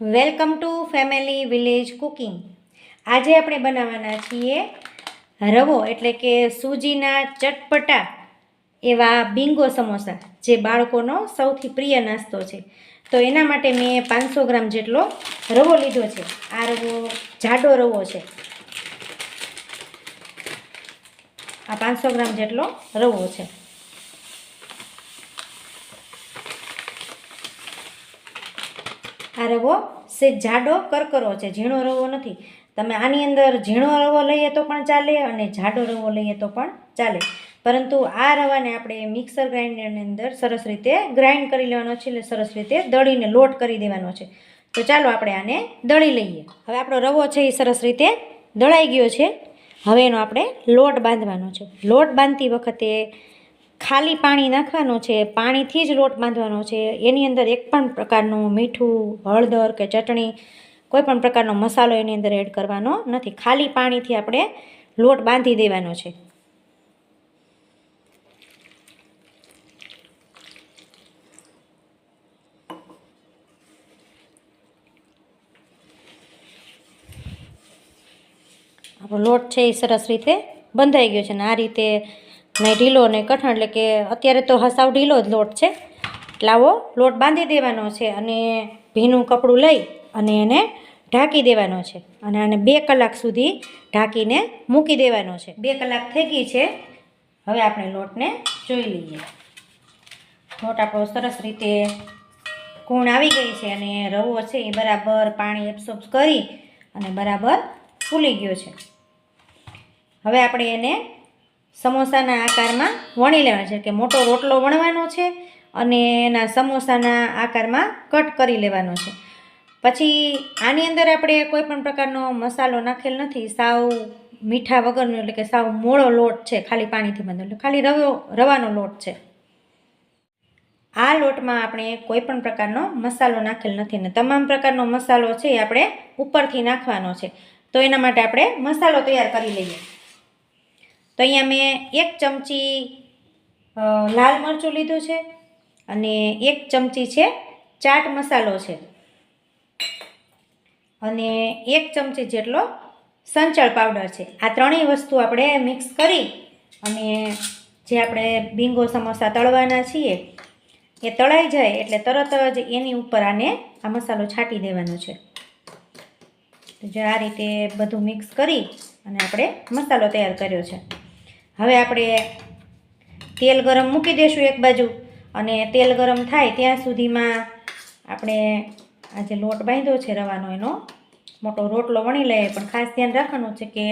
Welcome to family village cooking. આજે આપણે બનાવવાના છીએ રવો એટલે કે સૂજીના ચટપટા એવા બિંગો સમોસા, જે બાળકોનો સૌથી પ્રિય નાસ્તો છે. તો એના માટે મેં 500 ગ્રામ જેટલો રવો લીધો છે. આ રવો જાડો રવો છે. આ 500 ગ્રામ જેટલો રવો છે. આ રવો સે જાડો કરકરો છે, ઝીણો રવો નથી. તમે આની અંદર ઝીણો રવો લઈએ તો પણ ચાલે અને જાડો રવો લઈએ તો પણ ચાલે, પરંતુ આ રવાને આપણે મિક્સર ગ્રાઇન્ડરની અંદર સરસ રીતે ગ્રાઇન્ડ કરી લેવાનો છે, એટલે સરસ રીતે દળીને લોટ કરી દેવાનો છે. તો ચાલો આપણે આને દળી લઈએ. હવે આપણો રવો છે એ સરસ રીતે દળાઈ ગયો છે. હવે એનો આપણે લોટ બાંધવાનો છે. લોટ બાંધતી વખતે ખાલી પાણી નાખવાનું છે, પાણીથી જ લોટ બાંધવાનો છે. એની અંદર એક પણ પ્રકારનું મીઠું, હળદર કે ચટણી, કોઈ પણ પ્રકારનો મસાલો એની અંદર એડ કરવાનો નથી. ખાલી પાણીથી આપણે લોટ બાંધી દેવાનો છે. આપણો લોટ છે એ સરસ રીતે બંધાઈ ગયો છે ને આ રીતે ને ઢીલો ને કઠણ, એટલે કે અત્યારે તો સાવ ઢીલો જ લોટ છે. એટલે આવો લોટ બાંધી દેવાનો છે અને ભીનું કપડું લઈ અને એને ઢાંકી દેવાનો છે અને આને 2 કલાક સુધી ઢાંકીને મૂકી દેવાનો છે. 2 કલાક થઈ ગઈ છે. હવે આપણે લોટને જોઈ લઈએ. લોટ આપણો સરસ રીતે કૂણ આવી ગઈ છે અને રવો છે એ બરાબર પાણી એબ્સોર્બ કરી અને બરાબર ફૂલી ગયો છે. હવે આપણે એને સમોસાના આકારમાં વણી લેવાનો છે, કે મોટો રોટલો વણવાનો છે અને એના સમોસાના આકારમાં કટ કરી લેવાનો છે. પછી આની અંદર આપણે કોઈ પણ પ્રકારનો મસાલો નાખેલ નથી, સાવ મીઠા વગરનો, એટલે કે સાવ મોળો લોટ છે, ખાલી પાણીથી બાંધેલો, એટલે ખાલી રવાનો લોટ છે. આ લોટમાં આપણે કોઈ પણ પ્રકારનો મસાલો નાખેલ નથી ને તમામ પ્રકારનો મસાલો છે એ આપણે ઉપરથી નાખવાનો છે. તો એના માટે આપણે મસાલો તૈયાર કરી લઈએ. તો અહીંયા મેં 1 ચમચી લાલ મરચું લીધું છે અને 1 ચમચી છે ચાટ મસાલો છે અને 1 ચમચી જેટલો સંચળ પાવડર છે. આ ત્રણેય વસ્તુ આપણે મિક્સ કરી અને જે આપણે બિંગો સમોસા તળવાના છીએ એ તળાઈ જાય એટલે તરત જ એની ઉપર આ મસાલો છાંટી દેવાનો છે. જે આ રીતે બધું મિક્સ કરી અને આપણે મસાલો તૈયાર કર્યો છે. હવે આપણે તેલ ગરમ મૂકી દઈશું એક બાજુ, અને તેલ ગરમ થાય ત્યાં સુધીમાં આપણે આ જે લોટ બાંધ્યો છે રવાનો, એનો મોટો રોટલો વણી લઈએ. પણ ખાસ ધ્યાન રાખવાનું છે કે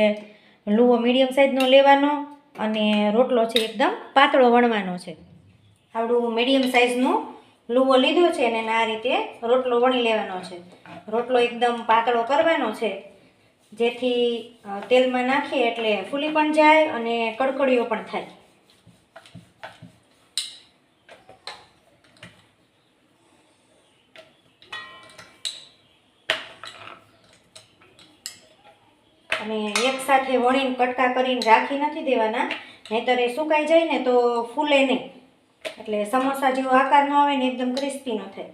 લુવો મીડિયમ સાઇઝનો લેવાનો અને રોટલો છે એકદમ પાતળો વણવાનો છે. આવડું મીડિયમ સાઇઝનું લુવો લીધો છે અને આ રીતે રોટલો વણી લેવાનો છે. રોટલો એકદમ પાતળો કરવાનો છે, જેથી તેલમાં નાખીએ એટલે ફૂલી પણ જાય અને કડકડીઓ પણ થાય. અને એક સાથે વણીને કટકા કરીને રાખી નથી દેવાના, નહીંતર એ સુકાઈ જાય ને તો ફૂલે નહીં, એટલે સમોસા જેવો આકાર ન આવે ને એકદમ ક્રિસ્પી ન થાય.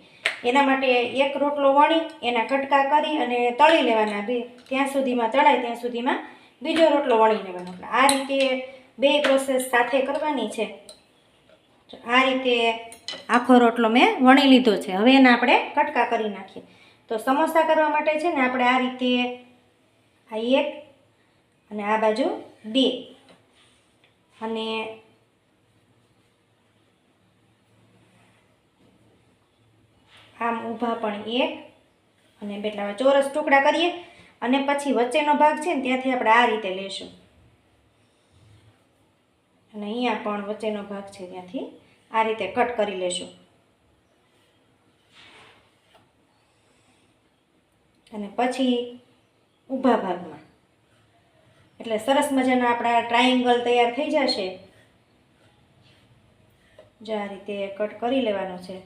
એના માટે એક રોટલો વણી એના કટકા કરી અને તળી લેવાના. ત્યાં સુધીમાં તળાય ત્યાં સુધીમાં બીજો રોટલો વણી લેવાનો. આ રીતે 2 પ્રોસેસ સાથે કરવાની છે. આ રીતે આખો રોટલો મેં વણી લીધો છે. હવે એના આપણે કટકા કરી નાખીએ. તો સમોસા કરવા માટે છે ને આપણે આ રીતે આ 1 અને આ બાજુ 2 અને આમ ઊભા પણ 1 અને બેટલા ચોરસ ટુકડા કરીએ અને પછી વચ્ચેનો ભાગ છે ને ત્યાંથી આપણે આ રીતે લેશું અને અહીંયા પણ વચ્ચેનો ભાગ છે ત્યાંથી આ રીતે કટ કરી લેશું. અને પછી ઊભા ભાગમાં, એટલે સરસ મજાના આપણા ટ્રાયેંગલ તૈયાર થઈ જશે. જો આ રીતે કટ કરી લેવાનો છે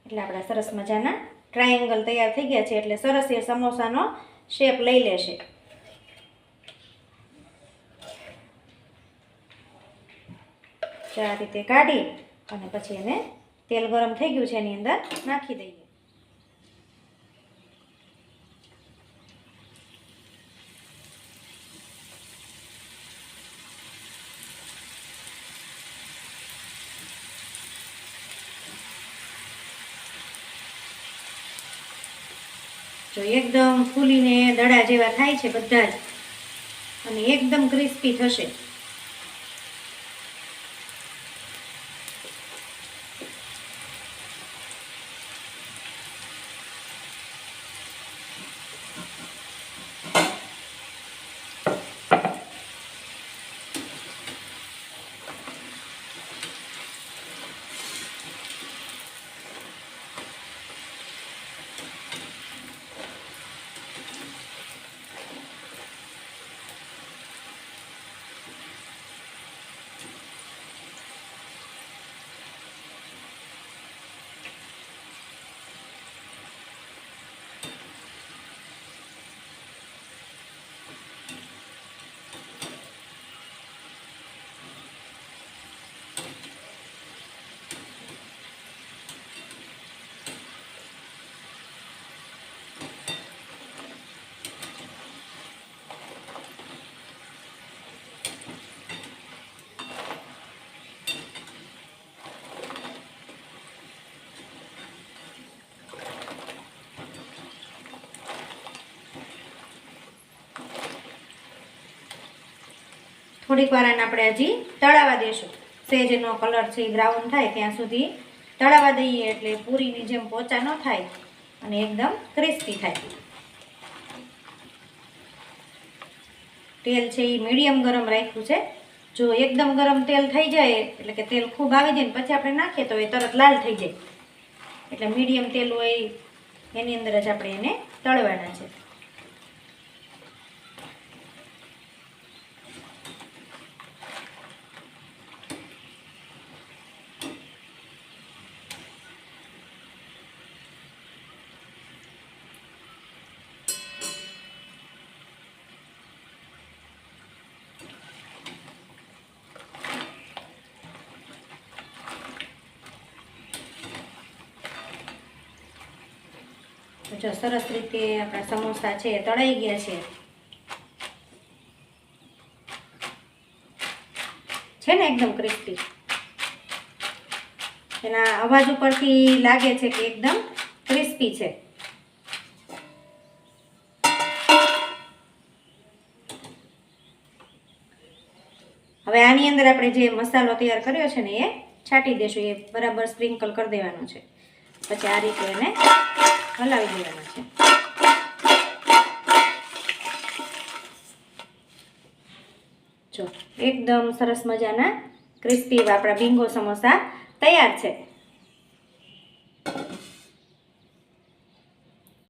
એટલે આપણા સરસ મજાના ટ્રાયેંગલ તૈયાર થઈ ગયા છે. એટલે સરસ એ સમોસાનો શેપ લઈ લેશે. આ રીતે કાઢી અને પછી એને તેલ ગરમ થઈ ગયું છે એની અંદર નાખી દઈએ. જો એકદમ ફૂલીને દડા જેવા થાય છે બધા જ, અને એકદમ ક્રિસ્પી થશે. થોડીક વાર આને આપણે હજી તળાવા દેશું. સેજ એનો કલર છે એ બ્રાઉન થાય ત્યાં સુધી તળાવા દઈએ, એટલે પૂરીની જેમ પોચા ન થાય અને એકદમ ક્રિસ્પી થાય. તેલ છે એ મીડિયમ ગરમ રાખ્યું છે. જો એકદમ ગરમ તેલ થઈ જાય એટલે કે તેલ ખૂબ આવી જાય ને પછી આપણે નાખીએ તો એ તરત લાલ થઈ જાય. એટલે મીડિયમ તેલ હોય એની અંદર જ આપણે એને તળવાના છે. જો સરસ રીતે આપણા સમોસા છે એ તળાઈ ગયા છે ને એકદમ ક્રિસ્પી. એના અવાજ ઉપરથી લાગે છે કે એકદમ ક્રિસ્પી છે. હવે આની અંદર આપણે જે મસાલો તૈયાર કર્યો છે ને એ છાંટી દેશું. એ બરાબર સ્પ્રિંકલ કરી દેવાનો છે. પછી આ રીતે એને હલાવી દેવાના છે. જો એકદમ સરસ મજાના ક્રિસ્પી આપણા બિંગો સમોસા તૈયાર છે.